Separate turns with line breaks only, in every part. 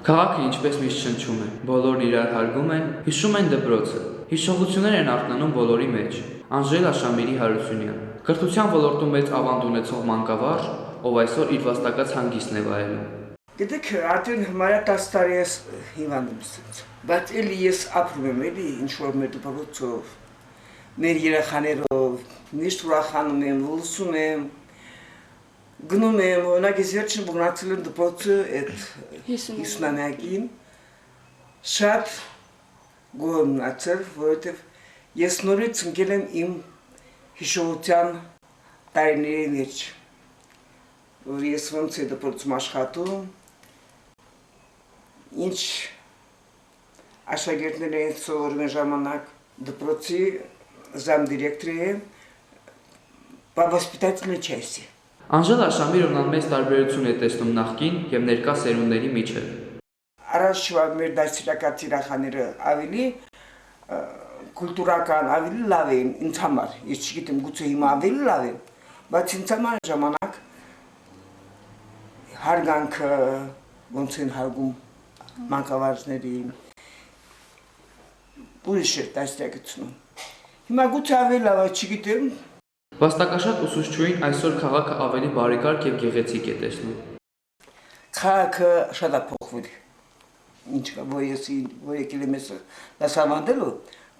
Քաղաքը ինչպես միշտ շնչում է, բոլորն իրար հարգում են, հիշում են դպրոցը, հիշողություններ են արթնանում բոլորի մեջ։ Անժելա Շամիրի Հարությունյան, կրթության ոլորտում մեծ ավանդ ունեցող մանկավարժ, ով այսօր իր վաստակած հանգիստն է վայելում։
Գիտեք, արդեն համարյա 10 տարի ես հիվանդ եմ, բայց էլի ես ապրում եմ, էլի ինչ-որ մեր դպրոցով, մեր երեխաներով, միշտ ուրախանում եմ, լսում եմ, գնում եմ, օրինակ ես վերջին գնացել եմ դպրոցը այդ 50-ամյակին, շատ գոհ եմ մնացել, որովհետև ես նորից ընկել եմ իմ հիշողության տարիների մեջ, որ ես ոնց է դպրոցում աշխատում, ինչ աշակերտներ էին սովորում են ժամանակ դպրոցի զամդիրեկտորի է, по воспитательной части.
Անժելա Շամիրովն անմեծ տարբերություն է տեսնում նախկին և ներկա սերունդների միջև։
Առաջվա մեր դասիրակաց երեխաները ավելի կուլտուրական, ավելի լավ էին ինձ համար, ես չգիտեմ գուցե հիմա ավելի լավ են, բայց ինձ համար ժամանակ հարգանքը ոնց են հարգում մանկավարժներին, ուրիշ էր դասիրակացնում։ Հիմա գուցե ավելի լավ է, չգիտեմ։
Վաստակաշատ ուսուցչուհին այսօր քաղաքը ավելի բարեկարգ և գեղեցիկ է տեսնում։
Քաղաքը շատ է փոխվել։ Ինչ կա, որ եկել եմ ես դասավանդելու,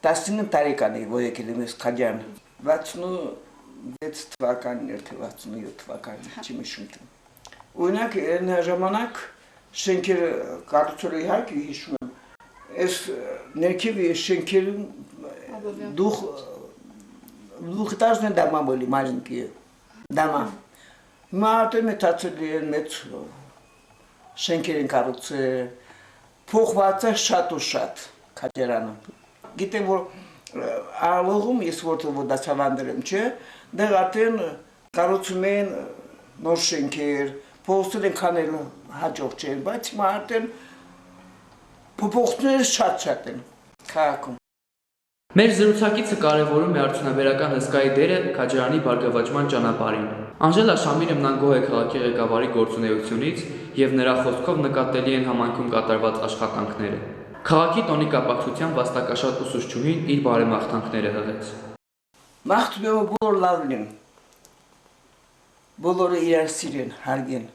19 տարեկան է, որ եկել եմ ես Քաջան, 66 թվականին էր, թե 67 թվականին, չի միշում թե։ Օրինակ, այն ժամանակ շենքերը կառուցել իհարկե հիշում եմ, այս ներքև շենքերում двухэтажные дома были маленькие дома. Հիմա արդեն մեծացել են մեծ շենքեր են կառուցել, փոխված է շատ ու շատ Քաջարանը։ Գիտեմ, որ Արալողում ես որտեղ դասավանդել եմ, չէ, դեռ արդեն կառուցում են նոր շենքեր, փոխել են քանել հաջող չէ, բայց հիմա արդեն փոփոխությունները շատ են քաղաքում։
Մեր զրուցակիցը կարևորում է արդյունաբերական հսկայի դերը Քաջարանի բարգավաճման ճանապարհին։ Անժելա Շամիրովն անգոհ է քաղաքի ղեկավարի գործունեությունից և նրա խոսքով նկատելի են համայնքում կատարված աշխատանքները։ Քաղաքի տոնի կապակցությամբ վաստակաշատ ուսուցչուհին իր բարեմաղթանքները հղեց։
Մաղթում եմ, որ բոլոր լավն են, բոլորը իրար սիրեն, հարգեն։